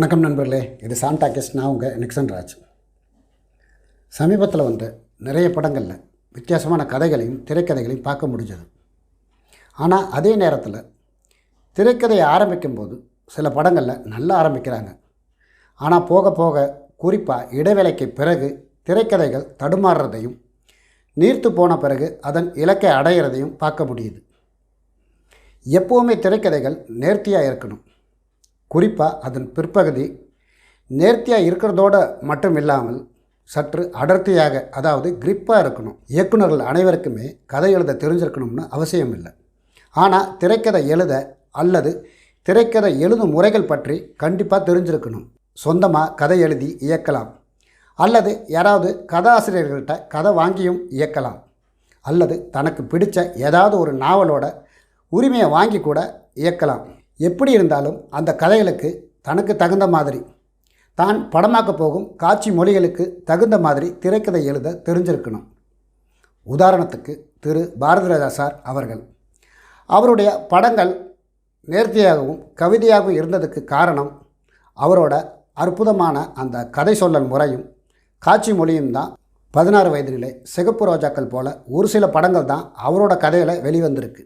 வணக்கம் நண்பர்களே, இது சாம் டாக்கீஸ். நான் உங்கள் நிக்சன் ராஜ். சமீபத்தில் வந்து நிறைய படங்களில் வித்தியாசமான கதைகளையும் திரைக்கதைகளையும் பார்க்க முடிஞ்சது. ஆனால் அதே நேரத்தில் திரைக்கதையை ஆரம்பிக்கும்போது சில படங்களில் நல்லா ஆரம்பிக்கிறாங்க. ஆனால் போக போக குறிப்பாக இடைவேளைக்கு பிறகு திரைக்கதைகள் தடுமாறுறதையும் நீர்த்து போன பிறகு அதன் இலக்கை அடையிறதையும் பார்க்க முடியுது. எப்போவுமே திரைக்கதைகள் நேர்த்தியாக இருக்கணும். குறிப்பாக அதன் பிற்பகுதி நேர்த்தியாக இருக்கிறதோடு மட்டும் இல்லாமல் சற்று அடர்த்தியாக, அதாவது கிரிப்பாக இருக்கணும். இயக்குநர்கள் அனைவருக்குமே கதை எழுத தெரிஞ்சிருக்கணும்னு அவசியம் இல்லை. ஆனால் திரைக்கதை எழுத அல்லது திரைக்கதை எழுதும் முறைகள் பற்றி கண்டிப்பாக தெரிஞ்சிருக்கணும். சொந்தமாக கதை எழுதி இயக்கலாம், அல்லது யாராவது கதாசிரியர்கள்ட்ட கதை வாங்கியும் இயக்கலாம், அல்லது தனக்கு பிடித்த ஏதாவது ஒரு நாவலோட உரிமையை வாங்கி கூட இயக்கலாம். எப்படி இருந்தாலும் அந்த கதைகளுக்கு தனக்கு தகுந்த மாதிரி, தான் படமாக்க போகும் காட்சி மொழிகளுக்கு தகுந்த மாதிரி திரைக்கதை எழுத தெரிஞ்சிருக்கணும். உதாரணத்துக்கு திரு பாரதிராஜா சார் அவர்கள், அவருடைய படங்கள் நேர்த்தியாகவும் கவிதையாகவும் இருந்ததுக்கு காரணம் அவரோட அற்புதமான அந்த கதை சொல்லல் முறையும் காட்சி மொழியும் தான். 16 வயதிலே சிகப்பு ரோஜாக்கள் போல ஒரு சில படங்கள் தான் அவரோட கதையில் வெளிவந்திருக்கு.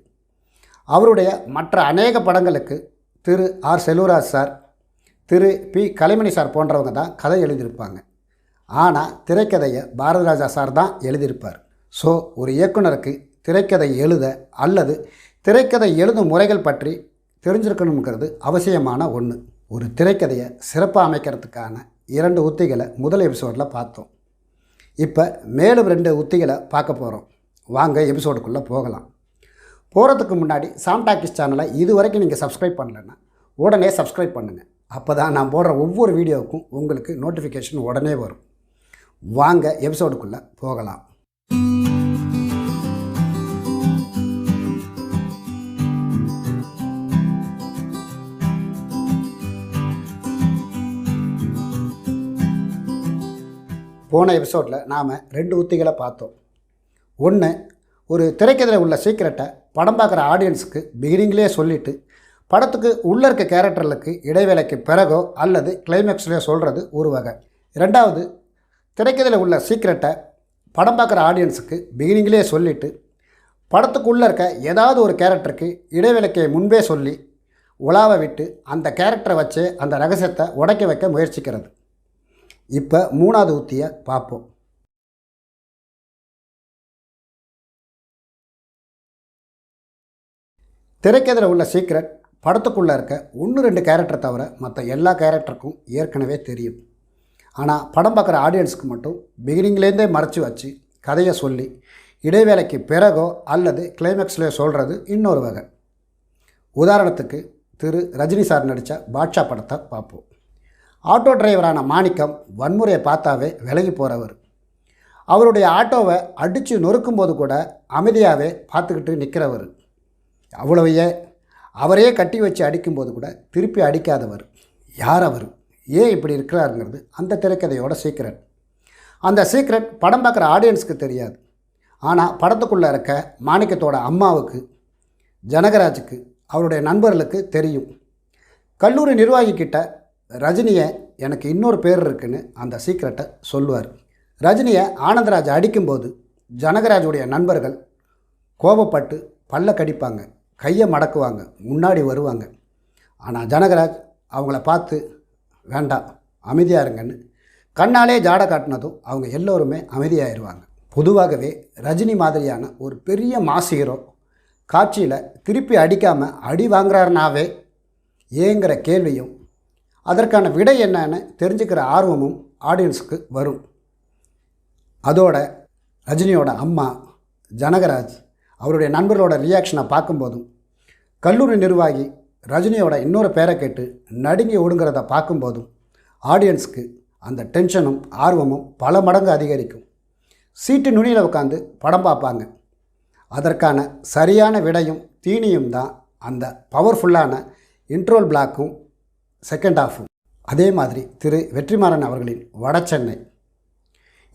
அவருடைய மற்ற அநேக படங்களுக்கு திரு ஆர் செல்வராஜ் சார், திரு பி கலைமணி சார் போன்றவங்க தான் கதை எழுதியிருப்பாங்க. ஆனால் திரைக்கதையை பாரதிராஜா சார் தான் எழுதியிருப்பார். ஸோ ஒரு இயக்குனருக்கு திரைக்கதை எழுத அல்லது திரைக்கதை எழுதும் முறைகள் பற்றி தெரிஞ்சிருக்கணுங்கிறது அவசியமான ஒன்று. ஒரு திரைக்கதையை சிறப்பாக அமைக்கிறதுக்கான 2 உத்திகளை முதல் எபிசோடில் பார்த்தோம். இப்போ மேலும் 2 உத்திகளை பார்க்க போகிறோம். வாங்க எபிசோடுக்குள்ளே போகலாம். போகிறதுக்கு முன்னாடி சாம் டாக்கீஸ் சேனலை இது வரைக்கும் நீங்கள் சப்ஸ்கிரைப் பண்ணலைன்னா உடனே சப்ஸ்கிரைப் பண்ணுங்கள். அப்போ தான் நான் போடுற ஒவ்வொரு வீடியோவுக்கும் உங்களுக்கு நோட்டிஃபிகேஷன் உடனே வரும். வாங்க எபிசோடுக்குள்ளே போகலாம். போன எபிசோடில் நாம் 2 உத்திகளை பார்த்தோம். ஒன்று, ஒரு திரைக்கதையில் உள்ள சீக்கிரட்டை படம் பார்க்குற ஆடியன்ஸுக்கு பிகினிங்லேயே சொல்லிவிட்டு படத்துக்கு உள்ளே இருக்க கேரக்டர்களுக்கு இடைவேளைக்கு பிறகோ அல்லது கிளைமேக்ஸ்லேயோ சொல்கிறது ஒரு வகை. 2வது, திரைக்கதையில் உள்ள சீக்கிரட்டை படம் பார்க்குற ஆடியன்ஸுக்கு பிகினிங்லேயே சொல்லிவிட்டு படத்துக்கு உள்ளே இருக்க ஏதாவது ஒரு கேரக்டருக்கு இடைவேளைக்கு முன்பே சொல்லி உலாவை விட்டு அந்த கேரக்டரை வச்சு அந்த ரகசியத்தை உடைக்க வைக்க முயற்சிக்கிறது. இப்போ 3வது உத்தியை பார்ப்போம். திரைக்கதையில் உள்ள சீக்ரெட் படத்துக்குள்ளே இருக்க 1-2 கேரக்டரை தவிர மற்ற எல்லா கேரக்டருக்கும் ஏற்கனவே தெரியும். ஆனால் படம் பார்க்குற ஆடியன்ஸுக்கு மட்டும் பிகினிங்லேருந்தே மறைச்சி வச்சு கதையை சொல்லி இடைவேளைக்கு பிறகோ அல்லது கிளைமேக்ஸ்லேயோ சொல்கிறது இன்னொரு வகை. உதாரணத்துக்கு திரு ரஜினி சார் நடித்த பாட்ஷா படத்தை பார்ப்போம். ஆட்டோ டிரைவரான மாணிக்கம் வன்முறையை பார்த்தாவே விலகி போகிறவர். அவருடைய ஆட்டோவை அடித்து நொறுக்கும்போது கூட அமைதியாகவே பார்த்துக்கிட்டு நிற்கிறவர். அவ்வளவையே அவரையே கட்டி வச்சு அடிக்கும்போது கூட திருப்பி அடிக்காதவர். யார் அவர், ஏன் இப்படி இருக்கிறாருங்கிறது அந்த திரைக்கதையோட சீக்ரெட். அந்த சீக்ரெட் படம் பார்க்குற ஆடியன்ஸுக்கு தெரியாது. ஆனால் படத்துக்குள்ளே இருக்க மாணிக்கத்தோட அம்மாவுக்கு, ஜனகராஜுக்கு, அவருடைய நண்பர்களுக்கு தெரியும். கல்லூரி நிர்வாகிக்கிட்ட ரஜினியை எனக்கு இன்னொரு பேர் இருக்குன்னு அந்த சீக்ரெட்டை சொல்லுவார். ரஜினியை ஆனந்தராஜ் அடிக்கும்போது ஜனகராஜுடைய நண்பர்கள் கோபப்பட்டு பல்ல கடிப்பாங்க, கையை மடக்குவாங்க, முன்னாடி வருவாங்க. ஆனால் ஜனகராஜ் அவங்கள பார்த்து வேண்டாம் அமைதியாக இருங்கன்னு கண்ணாலே ஜாட காட்டினதும் அவங்க எல்லோருமே அமைதியாகிடுவாங்க. பொதுவாகவே ரஜினி மாதிரியான ஒரு பெரிய மாஸ் ஹீரோ காட்சியில் திருப்பி அடிக்காமல் அடி வாங்குறாருனாவே ஏங்கிற கேள்வியும் அதற்கான விடை என்னன்னு தெரிஞ்சுக்கிற ஆர்வமும் ஆடியன்ஸுக்கு வரும். அதோட ரஜினியோட அம்மா ஜனகராஜ் அவருடைய நண்பர்களோட ரியாக்ஷனை பார்க்கும்போதும், கல்லூரி நிர்வாகி ரஜினியோட இன்னொரு பேரை கேட்டு நடுங்கி ஒடுங்கிறத பார்க்கும்போதும் ஆடியன்ஸுக்கு அந்த டென்ஷனும் ஆர்வமும் பல மடங்கு அதிகரிக்கும். சீட்டு நுனியில் உட்காந்து படம் பார்ப்பாங்க. அதற்கான சரியான விடையும் தீனியும் தான் அந்த பவர்ஃபுல்லான இன்ட்ரோல் பிளாக்கும் செகண்ட் ஹாஃபும். அதே மாதிரி திரு வெற்றிமாறன் அவர்களின் வடசென்னை,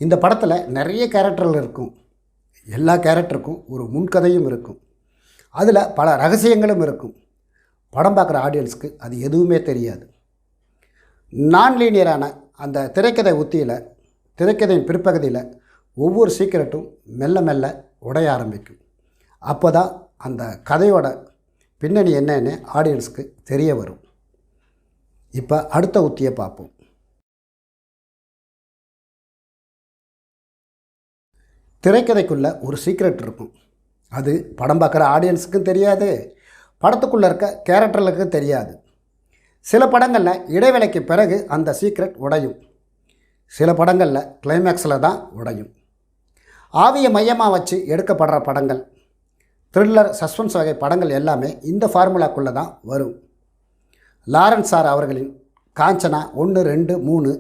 இந்த படத்தில் நிறைய கேரக்டர்கள் இருக்கும். எல்லா கேரக்டருக்கும் ஒரு முன்கதையும் இருக்கும். அதில் பல ரகசியங்களும் இருக்கும். படம் பார்க்குற ஆடியன்ஸுக்கு அது எதுவுமே தெரியாது. நான்லீனியரான அந்த திரைக்கதை உத்தியில் திரைக்கதையின் பிற்பகுதியில் ஒவ்வொரு சீக்கிரட்டும் மெல்ல மெல்ல உடைய ஆரம்பிக்கும். அப்போ தான் அந்த கதையோட பின்னணி என்னன்னு ஆடியன்ஸுக்கு தெரிய வரும். இப்போ அடுத்த உத்தியை பார்ப்போம். திரைக்கதைக்குள்ளே ஒரு சீக்ரெட் இருக்கும். அது படம் பார்க்குற ஆடியன்ஸுக்கும் தெரியாது, படத்துக்குள்ளே இருக்க கேரக்டர்களுக்கும் தெரியாது. சில படங்களில் இடைவேளைக்கு பிறகு அந்த சீக்ரெட் உடையும். சில படங்களில் கிளைமேக்ஸில் தான் உடையும். ஆவியை மையமாக வச்சு எடுக்கப்படுற படங்கள், த்ரில்லர், சஸ்பென்ஸ் வகை படங்கள் எல்லாமே இந்த ஃபார்முலாக்குள்ளே தான் வரும். லாரன்ஸ் சார் அவர்களின் காஞ்சனா 1, 2, 3,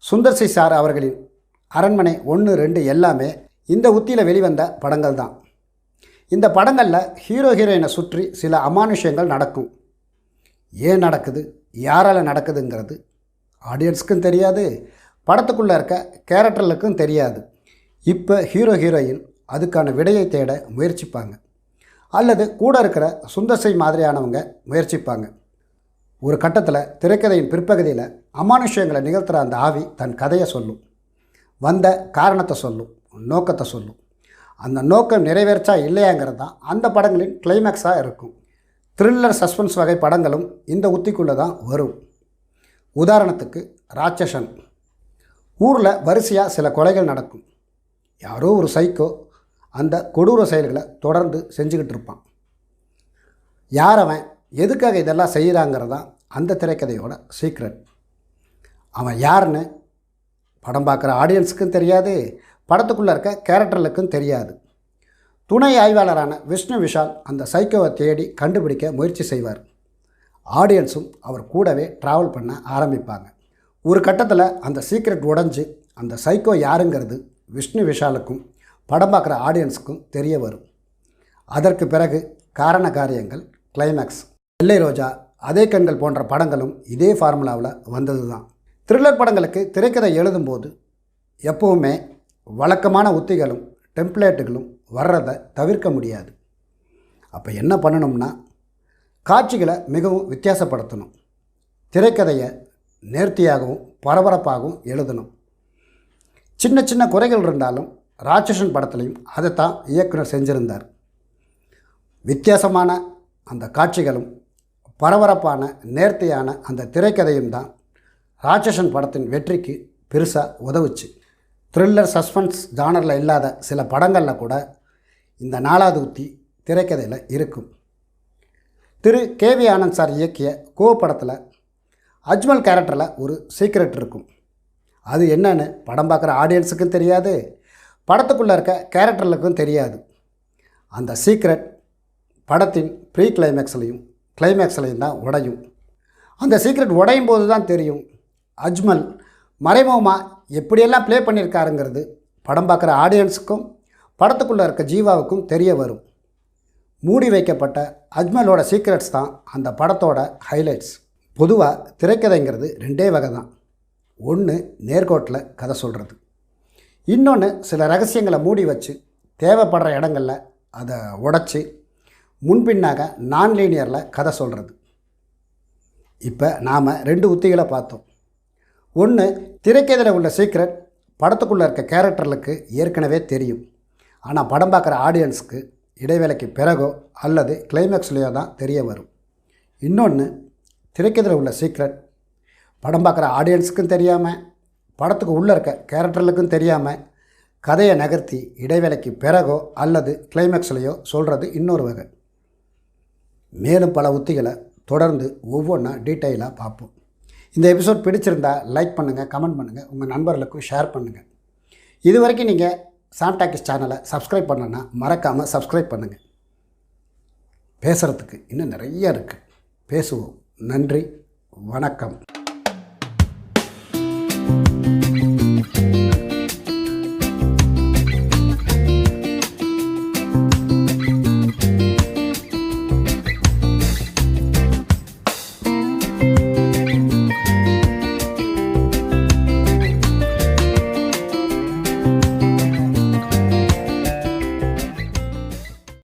சுந்தர்சி சார் அவர்களின் அரண்மனை 1, 2 எல்லாமே இந்த உத்தியில் வெளிவந்த படங்கள் தான். இந்த படங்களில் ஹீரோ ஹீரோயினை சுற்றி சில அமானுஷ்யங்கள் நடக்கும். ஏன் நடக்குது, யாரால் நடக்குதுங்கிறது ஆடியன்ஸுக்கும் தெரியாது, படத்துக்குள்ளே இருக்க கேரக்டர்களுக்கும் தெரியாது. இப்போ ஹீரோ ஹீரோயின் அதுக்கான விடையை தேட முயற்சிப்பாங்க, அல்லது கூட இருக்கிற சுந்தர்சி மாதிரியானவங்க முயற்சிப்பாங்க. ஒரு கட்டத்தில் திரைக்கதையின் பிற்பகுதியில் அமானுஷ்யங்களை நிகழ்த்துகிற அந்த ஆவி தன் கதையை சொல்லும், வந்த காரணத்தை சொல்லும், நோக்கத்தை சொல்லும். அந்த நோக்கம் நிறைவேற்றா இல்லையாங்கிறது தான் அந்த படங்களின் கிளைமேக்ஸாக இருக்கும். த்ரில்லர், சஸ்பென்ஸ் வகை படங்களும் இந்த உத்திக்குள்ளே தான் வரும். உதாரணத்துக்கு ராட்சசன். ஊரில் வரிசையாக சில கொலைகள் நடக்கும். யாரோ ஒரு சைக்கோ அந்த கொடூர செயல்களை தொடர்ந்து செஞ்சுக்கிட்டு இருப்பான். யார் அவன், எதுக்காக இதெல்லாம் செய்கிறாங்கிறதான் அந்த திரைக்கதையோட சீக்ரெட். அவன் யாருன்னு படம் பார்க்குற ஆடியன்ஸுக்கும் தெரியாது, படத்துக்குள்ளே இருக்க கேரக்டர்களுக்கும் தெரியாது. துணை ஆய்வாளரான விஷ்ணு விஷால் அந்த சைக்கோவை தேடி கண்டுபிடிக்க முயற்சி செய்வார். ஆடியன்ஸும் அவர் கூடவே ட்ராவல் பண்ண ஆரம்பிப்பாங்க. ஒரு கட்டத்தில் அந்த சீக்ரெட் உடைஞ்சு அந்த சைக்கோ யாருங்கிறது விஷ்ணு விஷாலுக்கும் படம் பார்க்குற ஆடியன்ஸுக்கும் தெரிய வரும். அதற்கு பிறகு காரண காரியங்கள், கிளைமேக்ஸ். வெள்ளை ரோஜா, அதே கண்கள் போன்ற படங்களும் இதே ஃபார்முலாவில் வந்தது தான். த்ரில்லர் படங்களுக்கு திரைக்கதை எழுதும்போது எப்போவுமே வழக்கமான உத்திகளும் டெம்ப்ளேட்டுகளும் வர்றதை தவிர்க்க முடியாது. அப்போ என்ன பண்ணணும்னா, காட்சிகளை மிகவும் வித்தியாசப்படுத்தணும், திரைக்கதையை நேர்த்தியாகவும் பரபரப்பாகவும் எழுதணும். சின்ன சின்ன குறைகள் இருந்தாலும் ராட்சசன் படத்துலையும் அதைத்தான் இயக்குனர் செஞ்சிருந்தார். வித்தியாசமான அந்த காட்சிகளும் பரபரப்பான நேர்த்தியான அந்த திரைக்கதையும் தான் ராட்சசன் படத்தின் வெற்றிக்கு பெருசாக உதவுச்சு. த்ரில்லர், சஸ்பென்ஸ் ஜானரில் இல்லாத சில படங்களில் கூட இந்த 4வது உத்தி திரைக்கதையில் இருக்கும். திரு கே.வி. ஆனந்த் சார் இயக்கிய கோ படத்தில் அஜ்மல் கேரக்டரில் ஒரு சீக்ரெட் இருக்கும். அது என்னன்னு படம் பார்க்குற ஆடியன்ஸுக்கும் தெரியாது, படத்துக்குள்ளே இருக்க கேரக்டர்களுக்கும் தெரியாது. அந்த சீக்ரெட் படத்தின் ப்ரீ கிளைமேக்ஸ்லையும் கிளைமேக்ஸ்லையும் தான் உடையும். அந்த சீக்ரெட் உடையும் போது தான் தெரியும் அஜ்மல் மறைமுகமாக எப்படியெல்லாம் ப்ளே பண்ணியிருக்காருங்கிறது படம் பார்க்குற ஆடியன்ஸுக்கும் படத்துக்குள்ளே இருக்க ஜீவாவுக்கும் தெரிய வரும். மூடி வைக்கப்பட்ட அஜ்மலோட சீக்ரெட்ஸ் தான் அந்த படத்தோட ஹைலைட்ஸ். பொதுவாக திரைக்கதைங்கிறது 2 வகை தான். ஒன்று நேர்கோட்டில் கதை சொல்கிறது, இன்னொன்று சில ரகசியங்களை மூடி வச்சு தேவைப்படுற இடங்களில் அதை உடைச்சி முன்பின்னாக நான்லீனியரில் கதை சொல்கிறது. இப்போ நாம் 2 உத்திகளை பார்த்தோம். ஒன்று, திரைக்கதையில் உள்ள சீக்ரெட் படத்துக்குள்ளே இருக்க கேரக்டர்களுக்கு ஏற்கனவே தெரியும், ஆனால் படம் பார்க்குற ஆடியன்ஸுக்கு இடைவேளைக்கு பிறகோ அல்லது கிளைமேக்ஸ்லேயோ தான் தெரிய வரும். இன்னொன்று, திரைக்கதையில் உள்ள சீக்ரெட் படம் பார்க்குற ஆடியன்ஸுக்கும் தெரியாமல், படத்துக்கு உள்ளே இருக்க கேரக்டர்களுக்கும் தெரியாமல் கதையை நகர்த்தி இடைவேளைக்கு பிறகோ அல்லது கிளைமேக்ஸ்லேயோ சொல்கிறது இன்னொரு வகை. மேலும் பல உத்திகளை தொடர்ந்து ஒவ்வொன்றா டீட்டெயிலாக பார்ப்போம். இந்த எபிசோட் பிடிச்சிருந்தால் லைக் பண்ணுங்கள், கமெண்ட் பண்ணுங்கள், உங்கள் நண்பர்களுக்கும் ஷேர் பண்ணுங்கள். இது வரைக்கும் நீங்கள் சாம் டாக்கீஸ் சேனலை சப்ஸ்கிரைப் பண்ணலன்னா மறக்காமல் சப்ஸ்கிரைப் பண்ணுங்கள். பேசுகிறதுக்கு இன்னும் நிறைய இருக்குது, பேசுவோம். நன்றி, வணக்கம்.